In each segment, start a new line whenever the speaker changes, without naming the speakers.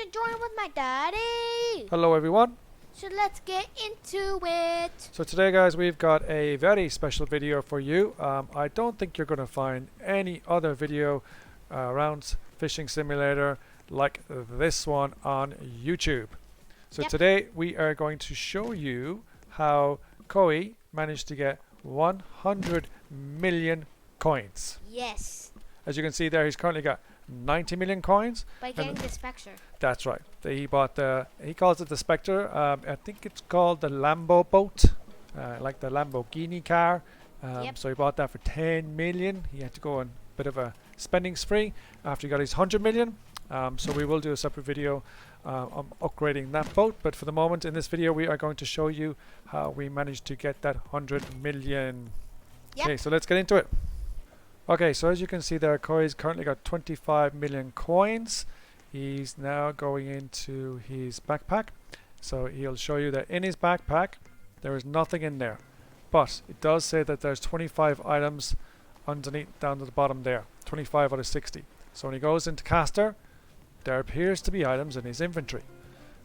to join with my daddy.
Hello everyone.
So let's get into it.
So today guys we've got a very special video for you. I don't think you're going to find any other video around Fishing Simulator like this one on YouTube. So today we are going to show you how Koi managed to get 100 million coins.
Yes.
As you can see there, he's currently got 90 million coins.
By getting the Spectre.
That's right. He bought he calls it the Spectre. I think it's called the Lambo boat, like the Lamborghini car. So he bought that for 10 million. He had to go on a bit of a spending spree after he got his 100 million. So we will do a separate video on upgrading that boat. But for the moment in this video, we are going to show you how we managed to get that 100 million. Okay, so let's get into it. Okay, so as you can see there, Koi's currently got 25 million coins. He's now going into his backpack. So he'll show you that in his backpack, there is nothing in there. But it does say that there's 25 items underneath, down to the bottom there. 25 out of 60. So when he goes into Caster, there appears to be items in his inventory.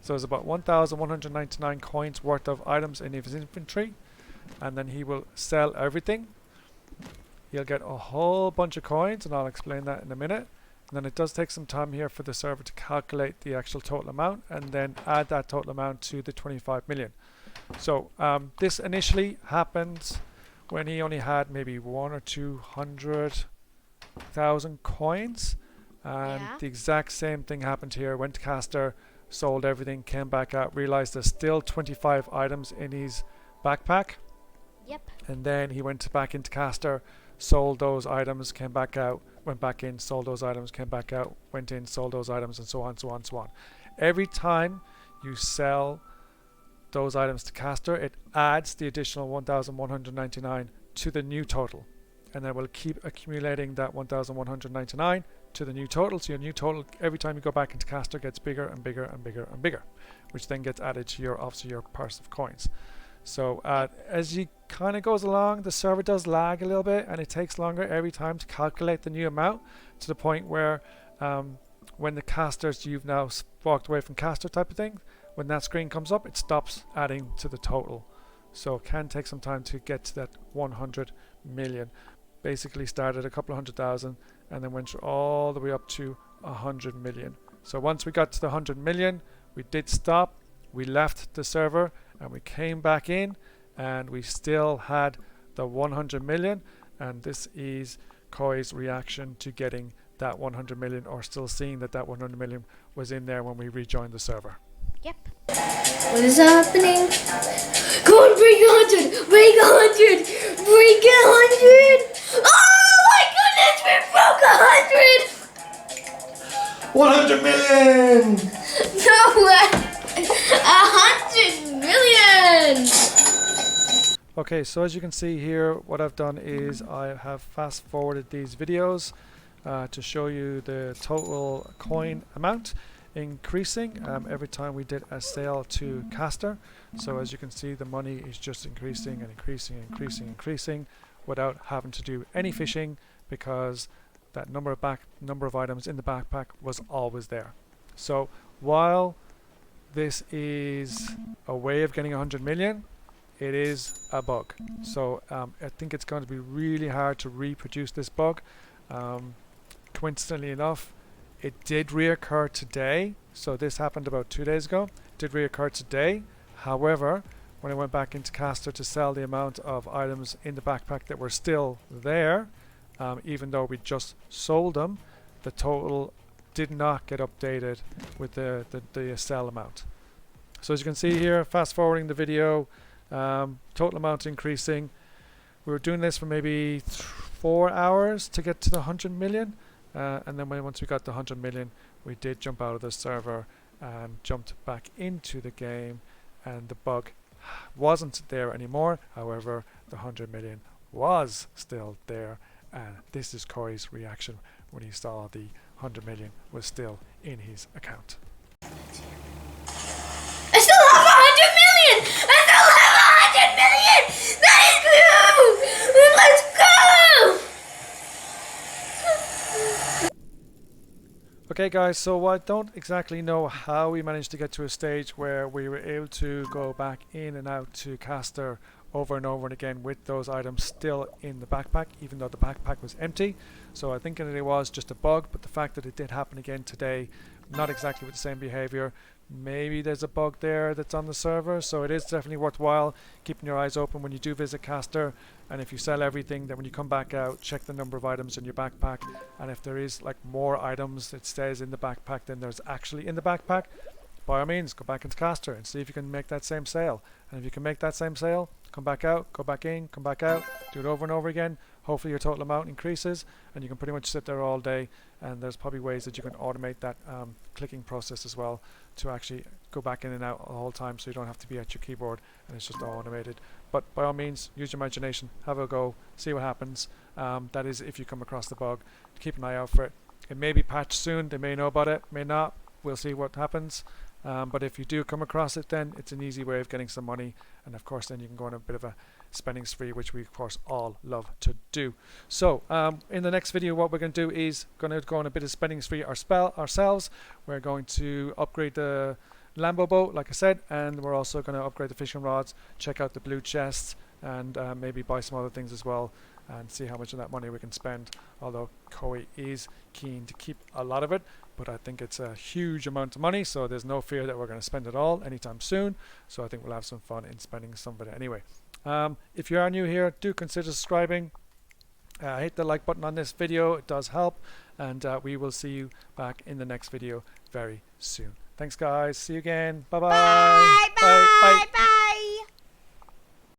So there's about 1,199 coins worth of items in his inventory. And then he will sell everything. He'll get a whole bunch of coins, and I'll explain that in a minute. And then it does take some time here for the server to calculate the actual total amount and then add that total amount to the 25 million. So this initially happened when he only had maybe 100 or 200,000 coins. And the exact same thing happened here. Went to Caster, sold everything, came back out, realized there's still 25 items in his backpack. And then he went back into Caster, sold those items, came back out, went back in, sold those items, came back out, went in, sold those items, and so on, so on, so on. Every time you sell those items to Caster, it adds the additional 1,199 to the new total. And then we'll keep accumulating that 1,199 to the new total. So your new total, every time you go back into Caster, gets bigger and bigger and bigger and bigger, which then gets added to your, obviously, your purse of coins. So as he kind of goes along, the server does lag a little bit, and it takes longer every time to calculate the new amount, to the point where when the casters, you've now walked away from Caster type of thing, when that screen comes up, it stops adding to the total. So it can take some time to get to that 100 million. Basically started a couple of 100,000 and then went all the way up to 100 million. So once we got to the 100 million, we did stop, we left the server, and we came back in, and we still had the 100 million. And this is Koi's reaction to getting that 100 million, or still seeing that that 100 million was in there when we rejoined the server.
What is happening? Go on, break 100! Break 100! Break 100! Oh my goodness, we broke 100!
100 million!
No way! 100 million!
Okay, so as you can see here, what I've done is I have fast forwarded these videos to show you the total coin amount increasing every time we did a sale to Caster. So as you can see, the money is just increasing and increasing and increasing and increasing without having to do any fishing, because that number of items in the backpack was always there. So while this is a way of getting 100 million, it is a bug. So I think it's going to be really hard to reproduce this bug. Coincidentally enough, it did reoccur today. So this happened about 2 days ago. It did reoccur today. However, when I went back into Caster to sell the amount of items in the backpack that were still there, even though we just sold them, the total did not get updated with the sell amount. So as you can see here, fast forwarding the video, total amount increasing. We were doing this for maybe 4 hours to get to the 100 million, and then once we got the 100 million, we did jump out of the server and jumped back into the game, and the bug wasn't there anymore. However, the 100 million was still there, and this is Koi's reaction when he saw the 100 million was still in his account.
I still have 100 million! I still have 100 million! That is good! Let's go!
Okay guys, so I don't exactly know how we managed to get to a stage where we were able to go back in and out to caster over and over and again with those items still in the backpack, even though the backpack was empty. So I think it was just a bug, but the fact that it did happen again today, not exactly with the same behavior, maybe there's a bug there that's on the server. So it is definitely worthwhile keeping your eyes open when you do visit caster, and if you sell everything, then when you come back out, check the number of items in your backpack, and if there is like more items that stays in the backpack than there's actually in the backpack, by all means go back into caster and see if you can make that same sale. And if you can make that same sale, come back out, go back in, come back out, do it over and over again. Hopefully your total amount increases and you can pretty much sit there all day, and there's probably ways that you can automate that clicking process as well to actually go back in and out the whole time, so you don't have to be at your keyboard and it's just all automated. But by all means, use your imagination, have a go, see what happens. That is if you come across the bug. Keep an eye out for it. It may be patched soon, they may know about it, may not, we'll see what happens. But if you do come across it, then it's an easy way of getting some money, and of course then you can go on a bit of a spending spree, which we of course all love to do. So in the next video, what we're going to do is going to go on a bit of spending spree ourselves. We're going to upgrade the Lambo boat, like I said, and we're also going to upgrade the fishing rods, check out the blue chests, and maybe buy some other things as well, and see how much of that money we can spend. Although Koi is keen to keep a lot of it, but I think it's a huge amount of money, so there's no fear that we're going to spend it all anytime soon. So I think we'll have some fun in spending some of it anyway. If you are new here, do consider subscribing. Hit the like button on this video, it does help, and we will see you back in the next video very soon. Thanks guys, see you again, bye bye.
Bye.